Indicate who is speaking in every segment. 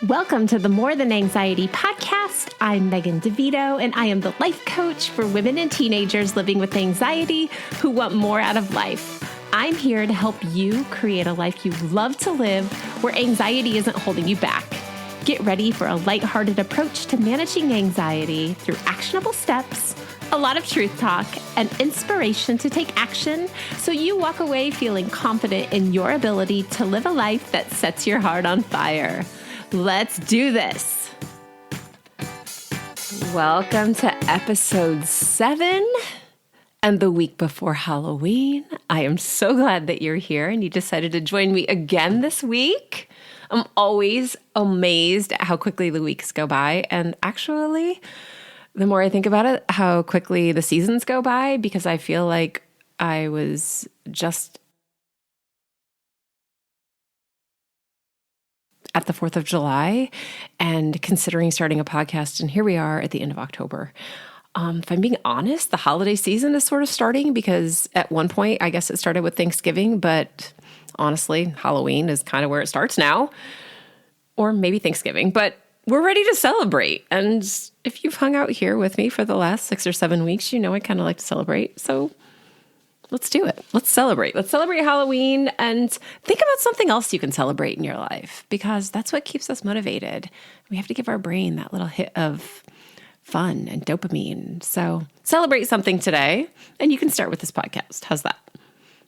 Speaker 1: Welcome to the More Than Anxiety podcast. I'm Megan DeVito, and I am the life coach for women and teenagers living with anxiety who want more out of life. I'm here to help you create a life you love to live where anxiety isn't holding you back. Get ready for a lighthearted approach to managing anxiety through actionable steps, a lot of truth talk, and inspiration to take action so you walk away feeling confident in your ability to live a life that sets your heart on fire. Let's do this. Welcome to episode 7 and the week before Halloween. I am so glad that you're here and you decided to join me again this week. I'm always amazed at how quickly the weeks go by. And actually, the more I think about it, how quickly the seasons go by, because I feel like I was just at the 4th of July and considering starting a podcast. And here we are at the end of October. If I'm being honest, the holiday season is sort of starting because at one point, I guess it started with Thanksgiving, but honestly, Halloween is kind of where it starts now, or maybe Thanksgiving, but we're ready to celebrate. And if you've hung out here with me for the last 6 or 7 weeks, you know I kind of like to celebrate. So let's do it. Let's celebrate. Let's celebrate Halloween and think about something else you can celebrate in your life, because that's what keeps us motivated. We have to give our brain that little hit of fun and dopamine. So celebrate something today, and you can start with this podcast. How's that?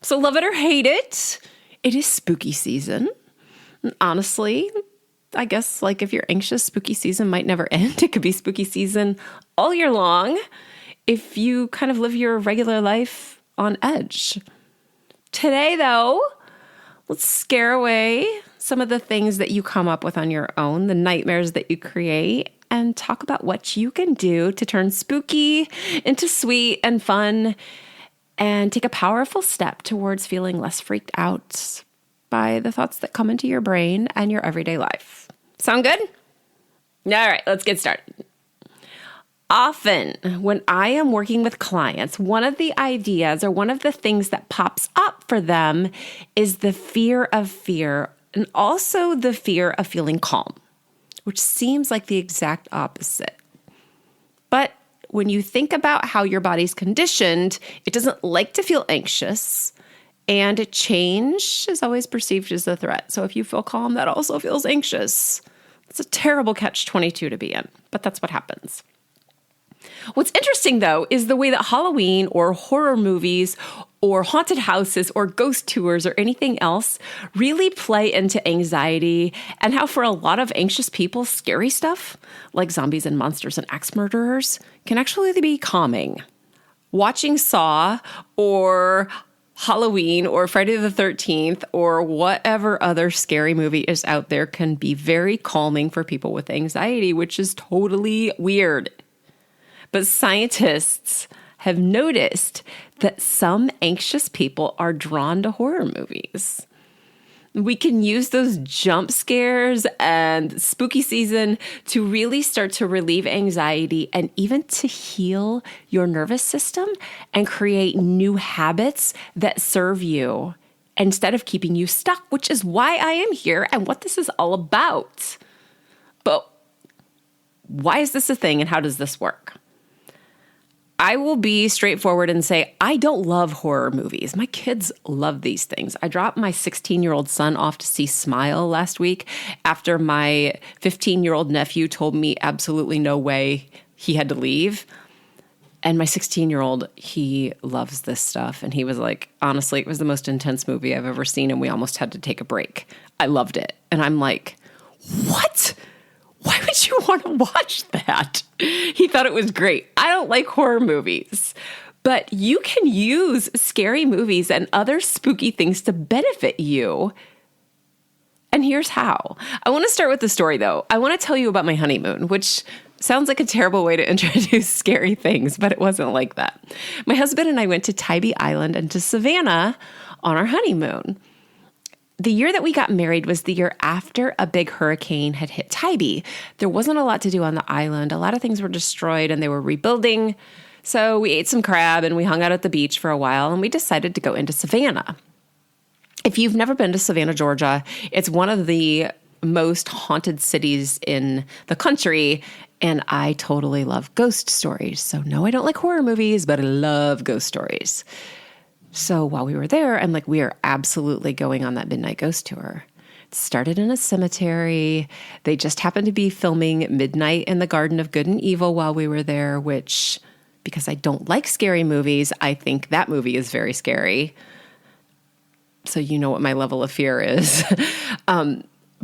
Speaker 1: So love it or hate it, it is spooky season. And honestly, I guess like if you're anxious, spooky season might never end. It could be spooky season all year long if you kind of live your regular life on edge. Today, though, let's scare away some of the things that you come up with on your own, the nightmares that you create, and talk about what you can do to turn spooky into sweet and fun and take a powerful step towards feeling less freaked out by the thoughts that come into your brain and your everyday life. Sound good? All right, let's get started. Often when I am working with clients, one of the ideas or one of the things that pops up for them is the fear of fear and also the fear of feeling calm, which seems like the exact opposite. But when you think about how your body's conditioned, it doesn't like to feel anxious, and change is always perceived as a threat. So if you feel calm, that also feels anxious. It's a terrible catch-22 to be in, but that's what happens. What's interesting, though, is the way that Halloween or horror movies or haunted houses or ghost tours or anything else really play into anxiety, and how for a lot of anxious people, scary stuff like zombies and monsters and axe murderers can actually be calming. Watching Saw or Halloween or Friday the 13th or whatever other scary movie is out there can be very calming for people with anxiety, which is totally weird. But scientists have noticed that some anxious people are drawn to horror movies. We can use those jump scares and spooky season to really start to relieve anxiety and even to heal your nervous system and create new habits that serve you instead of keeping you stuck, which is why I am here and what this is all about. But why is this a thing and how does this work? I will be straightforward and say, I don't love horror movies. My kids love these things. I dropped my 16-year-old son off to see Smile last week after my 15-year-old nephew told me absolutely no way he had to leave. And my 16-year-old, he loves this stuff. And he was like, honestly, it was the most intense movie I've ever seen, and we almost had to take a break. I loved it. And I'm like, what? Why would you want to watch that? He thought it was great. I don't like horror movies, but you can use scary movies and other spooky things to benefit you. And here's how. I want to start with the story, though. I want to tell you about my honeymoon, which sounds like a terrible way to introduce scary things, but it wasn't like that. My husband and I went to Tybee Island and to Savannah on our honeymoon. The year that we got married was the year after a big hurricane had hit Tybee. There wasn't a lot to do on the island. A lot of things were destroyed and they were rebuilding. So we ate some crab and we hung out at the beach for a while, and we decided to go into Savannah. If you've never been to Savannah, Georgia, it's one of the most haunted cities in the country, and I totally love ghost stories. So no, I don't like horror movies, but I love ghost stories. So while we were there, I'm like, we are absolutely going on that midnight ghost tour. It started in a cemetery. They just happened to be filming Midnight in the Garden of Good and Evil while we were there, which, because I don't like scary movies, I think that movie is very scary. So you know what my level of fear is.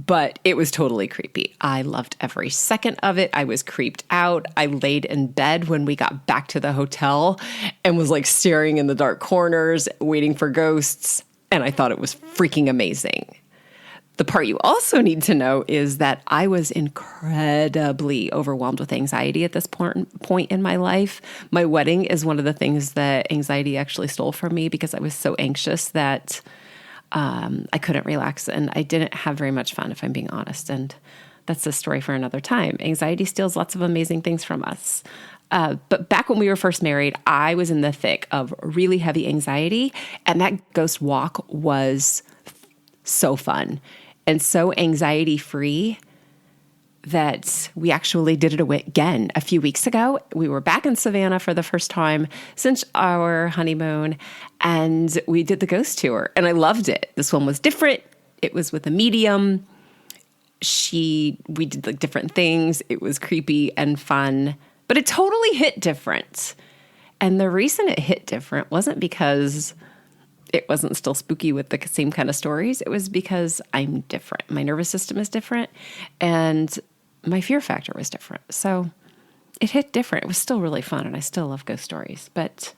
Speaker 1: But it was totally creepy. I loved every second of it. I was creeped out. I laid in bed when we got back to the hotel and was like staring in the dark corners, waiting for ghosts. And I thought it was freaking amazing. The part you also need to know is that I was incredibly overwhelmed with anxiety at this point in my life. My wedding is one of the things that anxiety actually stole from me because I was so anxious that I couldn't relax, and I didn't have very much fun, if I'm being honest. And that's a story for another time. Anxiety steals lots of amazing things from us. But back when we were first married, I was in the thick of really heavy anxiety, and that ghost walk was so fun and so anxiety-free that we actually did it again a few weeks ago. We were back in Savannah for the first time since our honeymoon, and we did the ghost tour, and I loved it. This one was different. It was with a medium. We did like different things. It was creepy and fun, but it totally hit different. And the reason it hit different wasn't because it wasn't still spooky with the same kind of stories. It was because I'm different. My nervous system is different, and my fear factor was different. So it hit different. It was still really fun, and I still love ghost stories. But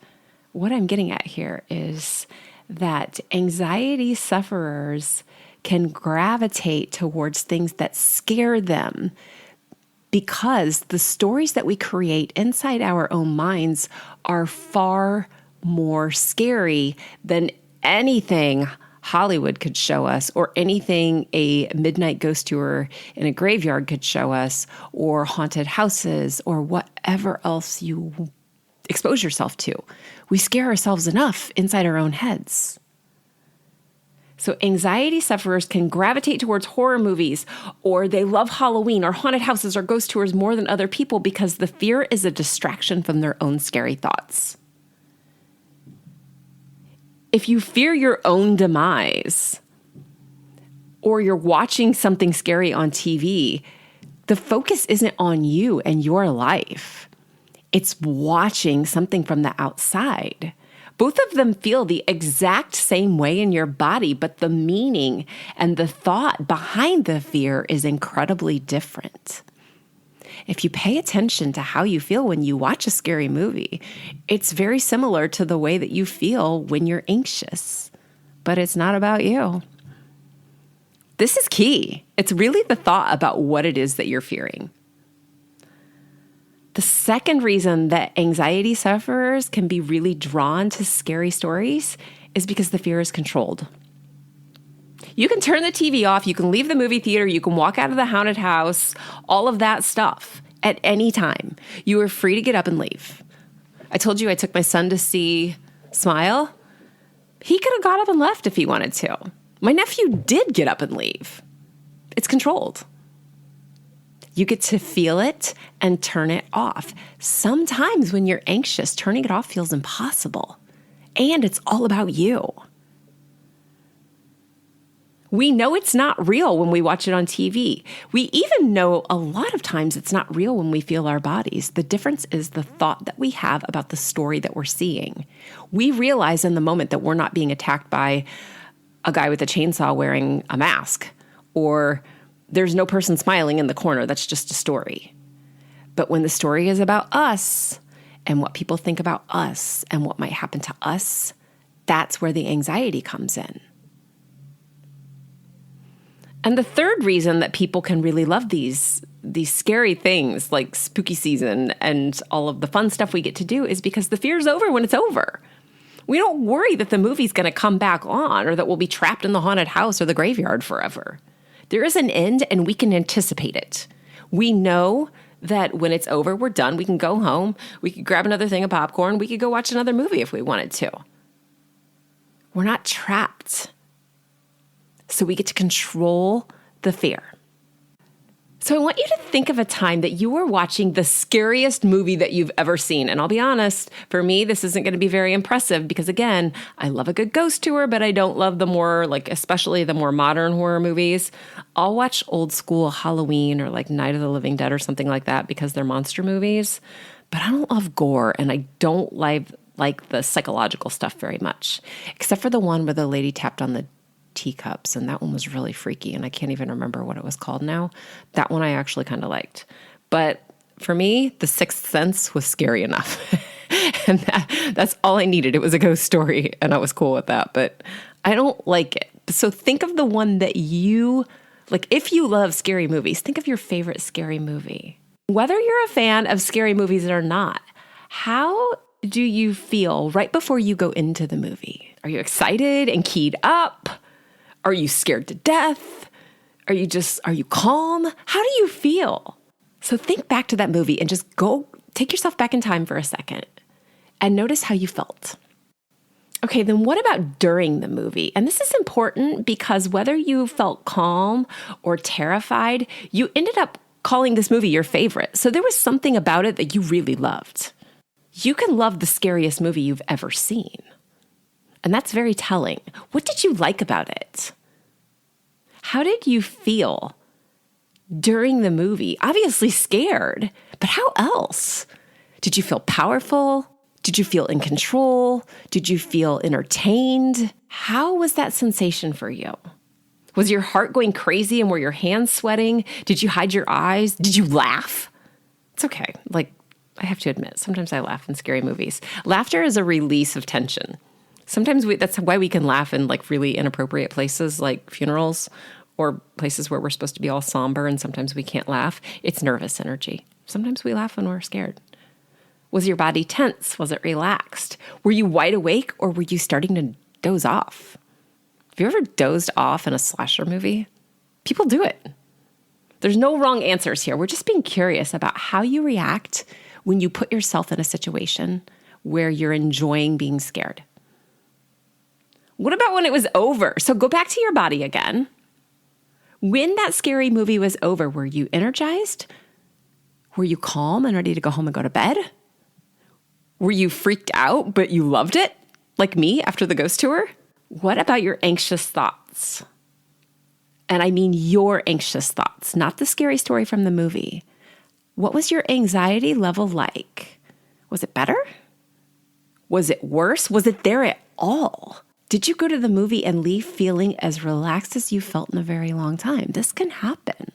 Speaker 1: what I'm getting at here is that anxiety sufferers can gravitate towards things that scare them because the stories that we create inside our own minds are far more scary than anything Hollywood could show us, or anything a midnight ghost tour in a graveyard could show us, or haunted houses, or whatever else you expose yourself to. We scare ourselves enough inside our own heads. So anxiety sufferers can gravitate towards horror movies, or they love Halloween or haunted houses or ghost tours more than other people because the fear is a distraction from their own scary thoughts. If you fear your own demise, or you're watching something scary on TV, the focus isn't on you and your life. It's watching something from the outside. Both of them feel the exact same way in your body, but the meaning and the thought behind the fear is incredibly different. If you pay attention to how you feel when you watch a scary movie, it's very similar to the way that you feel when you're anxious, but it's not about you. This is key. It's really the thought about what it is that you're fearing. The second reason that anxiety sufferers can be really drawn to scary stories is because the fear is controlled. You can turn the TV off, you can leave the movie theater, you can walk out of the haunted house, all of that stuff at any time. You are free to get up and leave. I told you I took my son to see Smile. He could have got up and left if he wanted to. My nephew did get up and leave. It's controlled. You get to feel it and turn it off. Sometimes when you're anxious, turning it off feels impossible. And it's all about you. We know it's not real when we watch it on TV. We even know a lot of times it's not real when we feel our bodies. The difference is the thought that we have about the story that we're seeing. We realize in the moment that we're not being attacked by a guy with a chainsaw wearing a mask, or there's no person smiling in the corner. That's just a story. But when the story is about us and what people think about us and what might happen to us, that's where the anxiety comes in. And the third reason that people can really love these scary things like spooky season and all of the fun stuff we get to do is because the fear's over when it's over. We don't worry that the movie's going to come back on or that we'll be trapped in the haunted house or the graveyard forever. There is an end and we can anticipate it. We know that when it's over, we're done. We can go home. We could grab another thing of popcorn. We could go watch another movie if we wanted to. We're not trapped. So we get to control the fear. So I want you to think of a time that you were watching the scariest movie that you've ever seen. And I'll be honest, for me, this isn't going to be very impressive because, again, I love a good ghost tour, but I don't love the more, especially the more modern horror movies. I'll watch old school Halloween or Night of the Living Dead or something like that because they're monster movies. But I don't love gore, and I don't like the psychological stuff very much, except for the one where the lady tapped on the teacups, and that one was really freaky, and I can't even remember what it was called now. That one I actually kind of liked. But for me, The Sixth Sense was scary enough. And that's all I needed. It was a ghost story, and I was cool with that, but I don't like it. So think of the one that you, if you love scary movies, think of your favorite scary movie. Whether you're a fan of scary movies or not, how do you feel right before you go into the movie? Are you excited and keyed up? Are you scared to death? Are you calm? How do you feel? So think back to that movie and just take yourself back in time for a second and notice how you felt. Okay, then what about during the movie? And this is important because whether you felt calm or terrified, you ended up calling this movie your favorite. So there was something about it that you really loved. You can love the scariest movie you've ever seen. And that's very telling. What did you like about it? How did you feel during the movie? Obviously scared, but how else? Did you feel powerful? Did you feel in control? Did you feel entertained? How was that sensation for you? Was your heart going crazy and were your hands sweating? Did you hide your eyes? Did you laugh? It's okay. I have to admit, sometimes I laugh in scary movies. Laughter is a release of tension. Sometimes that's why we can laugh in really inappropriate places like funerals or places where we're supposed to be all somber, and sometimes we can't laugh. It's nervous energy. Sometimes we laugh when we're scared. Was your body tense? Was it relaxed? Were you wide awake or were you starting to doze off? Have you ever dozed off in a slasher movie? People do it. There's no wrong answers here. We're just being curious about how you react when you put yourself in a situation where you're enjoying being scared. What about when it was over? So go back to your body again. When that scary movie was over, were you energized? Were you calm and ready to go home and go to bed? Were you freaked out, but you loved it? Like me after the ghost tour? What about your anxious thoughts? And I mean your anxious thoughts, not the scary story from the movie. What was your anxiety level like? Was it better? Was it worse? Was it there at all? Did you go to the movie and leave feeling as relaxed as you felt in a very long time? This can happen.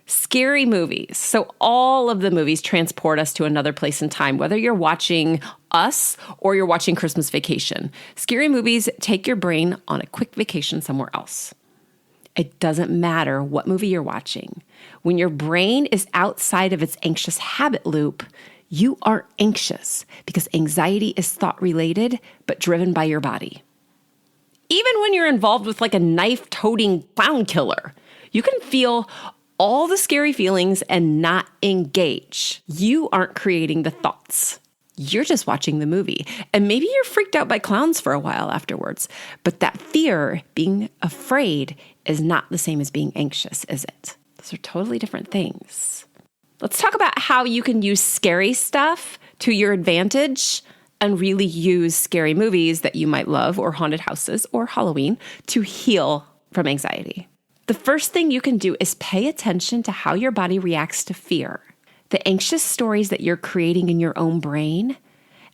Speaker 1: Scary movies. So all of the movies transport us to another place in time, whether you're watching Us or you're watching Christmas Vacation. Scary movies take your brain on a quick vacation somewhere else. It doesn't matter what movie you're watching. When your brain is outside of its anxious habit loop, you aren't anxious because anxiety is thought-related but driven by your body. Even when you're involved with a knife-toting clown killer, you can feel all the scary feelings and not engage. You aren't creating the thoughts. You're just watching the movie. And maybe you're freaked out by clowns for a while afterwards. But that fear, being afraid, is not the same as being anxious, is it? Those are totally different things. Let's talk about how you can use scary stuff to your advantage and really use scary movies that you might love, or haunted houses, or Halloween, to heal from anxiety. The first thing you can do is pay attention to how your body reacts to fear. The anxious stories that you're creating in your own brain,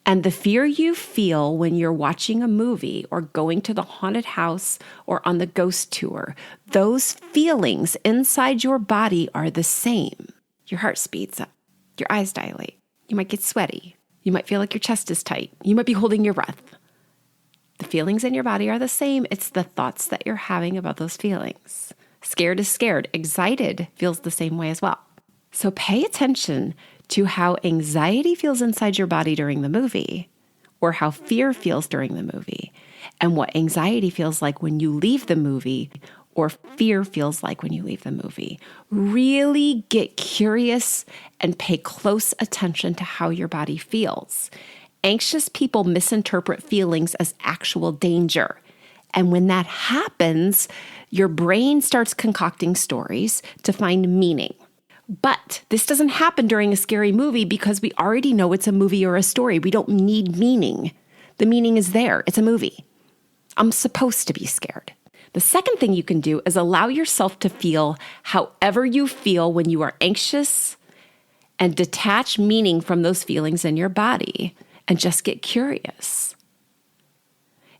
Speaker 1: and the fear you feel when you're watching a movie or going to the haunted house or on the ghost tour, those feelings inside your body are the same. Your heart speeds up. Your eyes dilate. You might get sweaty. You might feel like your chest is tight. You might be holding your breath. The feelings in your body are the same. It's the thoughts that you're having about those feelings. Scared is scared. Excited feels the same way as well. So pay attention to how anxiety feels inside your body during the movie, or how fear feels during the movie, and what anxiety feels like when you leave the movie, or fear feels like when you leave the movie. Really get curious and pay close attention to how your body feels. Anxious people misinterpret feelings as actual danger. And when that happens, your brain starts concocting stories to find meaning. But this doesn't happen during a scary movie because we already know it's a movie or a story. We don't need meaning. The meaning is there. It's a movie. I'm supposed to be scared. The second thing you can do is allow yourself to feel however you feel when you are anxious and detach meaning from those feelings in your body and just get curious.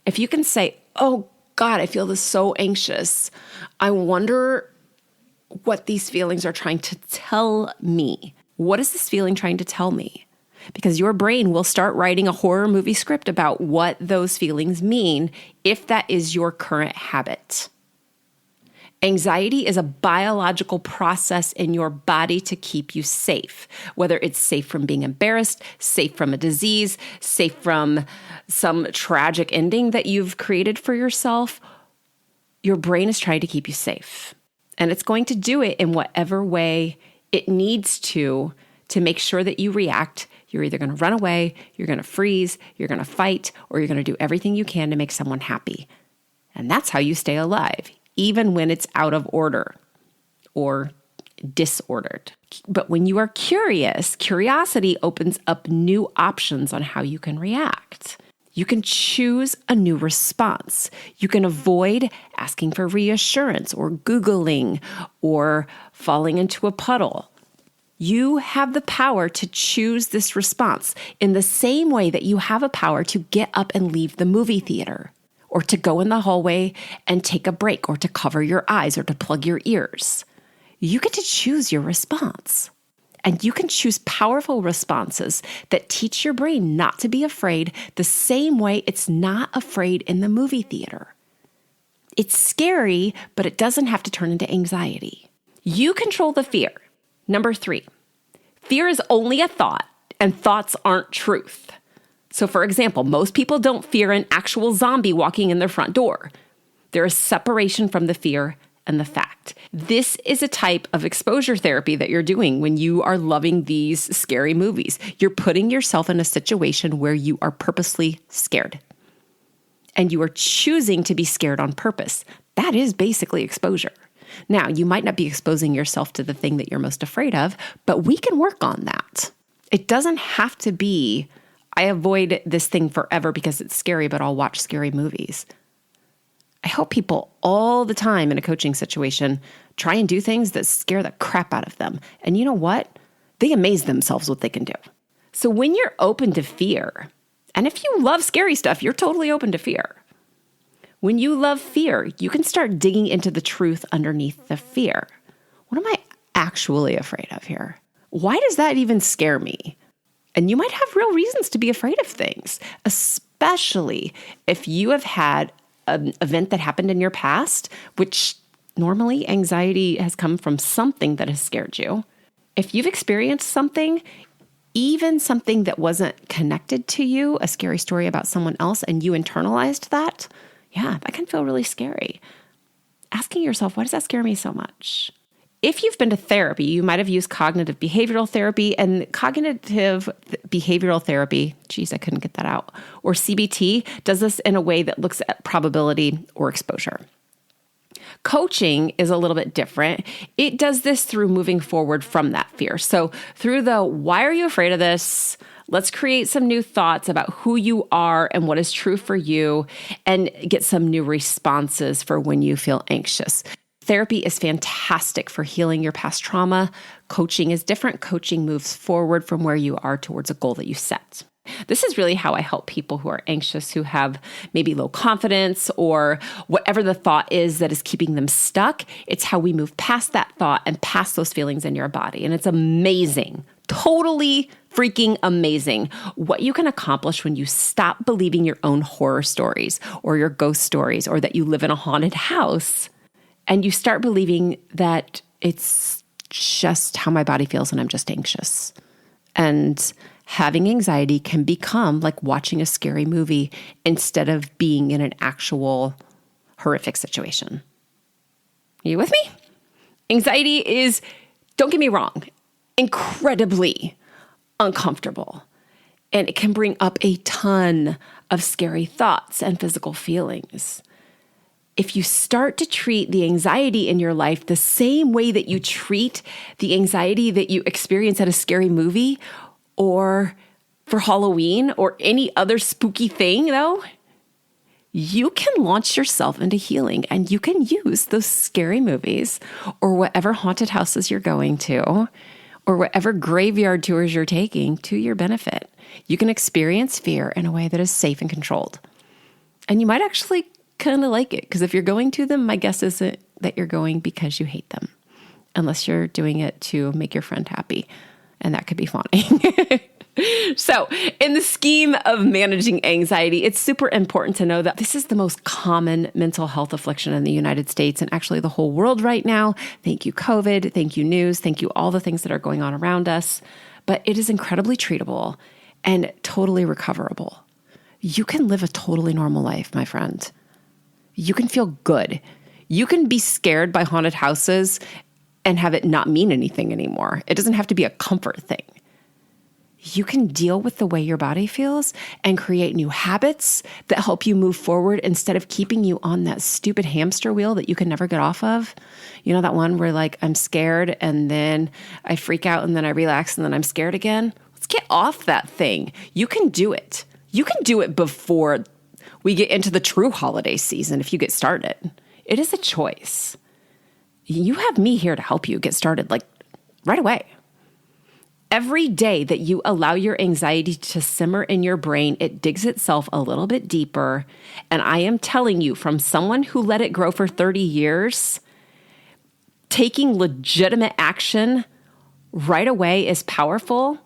Speaker 1: If you can say, oh God, I feel this so anxious. I wonder what these feelings are trying to tell me. What is this feeling trying to tell me? Because your brain will start writing a horror movie script about what those feelings mean if that is your current habit. Anxiety is a biological process in your body to keep you safe, whether it's safe from being embarrassed, safe from a disease, safe from some tragic ending that you've created for yourself. Your brain is trying to keep you safe. And it's going to do it in whatever way it needs to make sure that you react. You're either going to run away, you're going to freeze, you're going to fight, or you're going to do everything you can to make someone happy. And that's how you stay alive, even when it's out of order or disordered. But when you are curious, curiosity opens up new options on how you can react. You can choose a new response. You can avoid asking for reassurance or Googling or falling into a puddle. You have the power to choose this response in the same way that you have a power to get up and leave the movie theater, or to go in the hallway and take a break, or to cover your eyes, or to plug your ears. You get to choose your response. And you can choose powerful responses that teach your brain not to be afraid the same way it's not afraid in the movie theater. It's scary, but it doesn't have to turn into anxiety. You control the fear. Number 3, fear is only a thought, and thoughts aren't truth. So for example, most people don't fear an actual zombie walking in their front door. There is separation from the fear and the fact. This is a type of exposure therapy that you're doing when you are loving these scary movies. You're putting yourself in a situation where you are purposely scared. And you are choosing to be scared on purpose. That is basically exposure. Now, you might not be exposing yourself to the thing that you're most afraid of, but we can work on that. It doesn't have to be, I avoid this thing forever because it's scary, but I'll watch scary movies. I help people all the time in a coaching situation try and do things that scare the crap out of them. And you know what? They amaze themselves what they can do. So when you're open to fear, and if you love scary stuff, you're totally open to fear. When you love fear, you can start digging into the truth underneath the fear. What am I actually afraid of here? Why does that even scare me? And you might have real reasons to be afraid of things, especially if you have had an event that happened in your past, which normally anxiety has come from something that has scared you. If you've experienced something, even something that wasn't connected to you, a scary story about someone else, and you internalized that, yeah, that can feel really scary. Asking yourself, why does that scare me so much? If you've been to therapy, you might have used cognitive behavioral therapy, and cognitive behavioral therapy, geez, I couldn't get that out, or CBT does this in a way that looks at probability or exposure. Coaching is a little bit different. It does this through moving forward from that fear. So through the, why are you afraid of this? Let's create some new thoughts about who you are and what is true for you, and get some new responses for when you feel anxious. Therapy is fantastic for healing your past trauma. Coaching is different. Coaching moves forward from where you are towards a goal that you set. This is really how I help people who are anxious, who have maybe low confidence or whatever the thought is that is keeping them stuck. It's how we move past that thought and past those feelings in your body. And it's amazing, totally freaking amazing what you can accomplish when you stop believing your own horror stories or your ghost stories, or that you live in a haunted house. And you start believing that it's just how my body feels and I'm just anxious. And having anxiety can become like watching a scary movie instead of being in an actual horrific situation. Are you with me? Anxiety is, don't get me wrong, incredibly uncomfortable. And it can bring up a ton of scary thoughts and physical feelings. if you start to treat the anxiety in your life the same way that you treat the anxiety that you experience at a scary movie or for Halloween or any other spooky thing, though, you can launch yourself into healing, and you can use those scary movies or whatever haunted houses you're going to or whatever graveyard tours you're taking to your benefit. You can experience fear in a way that is safe and controlled. And you might actually kind of like it, because if you're going to them, my guess isn't that you're going because you hate them, unless you're doing it to make your friend happy. And that could be fawning. So in the scheme of managing anxiety, it's super important to know that this is the most common mental health affliction in the United States and actually the whole world right now. Thank you, COVID. Thank you, news. Thank you, all the things that are going on around us. But it is incredibly treatable and totally recoverable. You can live a totally normal life, my friend. You can feel good. You can be scared by haunted houses and have it not mean anything anymore. It doesn't have to be a comfort thing. You can deal with the way your body feels and create new habits that help you move forward instead of keeping you on that stupid hamster wheel that you can never get off of. You know, that one where like I'm scared and then I freak out and then I relax and then I'm scared again? Let's get off that thing. You can do it. You can do it before we get into the true holiday season if you get started. It is a choice. You have me here to help you get started like right away. Every day that you allow your anxiety to simmer in your brain, it digs itself a little bit deeper. And I am telling you, from someone who let it grow for 30 years, taking legitimate action right away is powerful,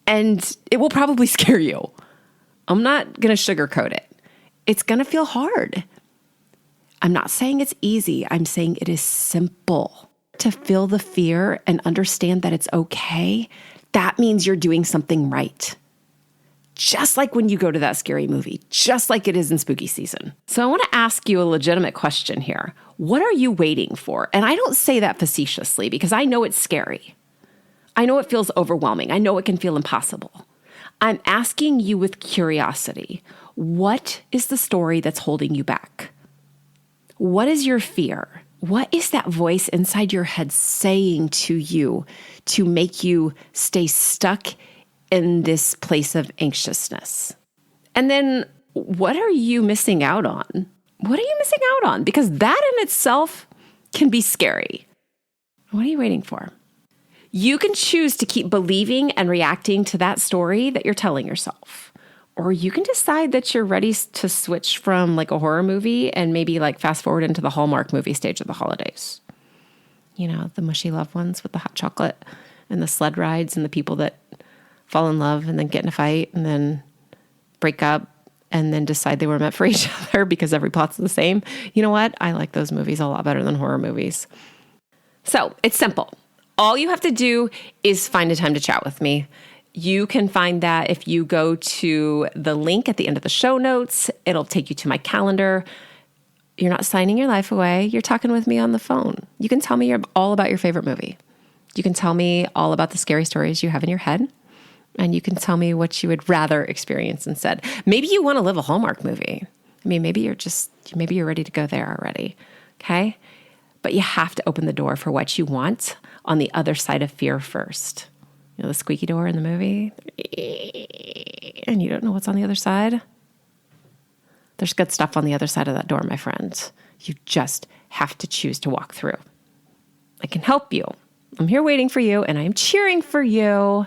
Speaker 1: and it will probably scare you. I'm not going to sugarcoat it. It's going to feel hard. I'm not saying it's easy. I'm saying it is simple. To feel the fear and understand that it's okay, that means you're doing something right. Just like when you go to that scary movie, just like it is in spooky season. So I want to ask you a legitimate question here. What are you waiting for? And I don't say that facetiously because I know it's scary. I know it feels overwhelming. I know it can feel impossible. I'm asking you with curiosity. What is the story that's holding you back? What is your fear? What is that voice inside your head saying to you to make you stay stuck in this place of anxiousness? And then what are you missing out on? What are you missing out on? Because that in itself can be scary. What are you waiting for? You can choose to keep believing and reacting to that story that you're telling yourself. Or you can decide that you're ready to switch from like a horror movie and maybe like fast forward into the Hallmark movie stage of the holidays. You know, the mushy loved ones with the hot chocolate and the sled rides and the people that fall in love and then get in a fight and then break up and then decide they were meant for each other because every plot's the same. You know what? I like those movies a lot better than horror movies. So it's simple. All you have to do is find a time to chat with me. You can find that if you go to the link at the end of the show notes. It'll take you to my calendar. You're not signing your life away. You're talking with me on the phone. You can tell me all about your favorite movie. You can tell me all about the scary stories you have in your head. And you can tell me what you would rather experience instead. Maybe you want to live a Hallmark movie. I mean, maybe you're ready to go there already. Okay? But you have to open the door for what you want on the other side of fear first. You know, the squeaky door in the movie, and you don't know what's on the other side. There's good stuff on the other side of that door, my friend. You just have to choose to walk through. I can help you. I'm here waiting for you, and I'm cheering for you.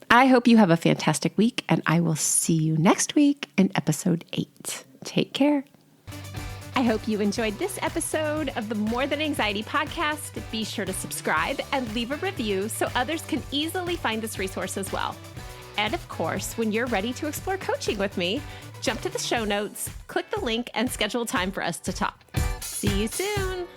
Speaker 1: I hope you have a fantastic week, and I will see you next week in episode 8. Take care. I hope you enjoyed this episode of the More Than Anxiety podcast. Be sure to subscribe and leave a review so others can easily find this resource as well. And of course, when you're ready to explore coaching with me, jump to the show notes, click the link, and schedule time for us to talk. See you soon.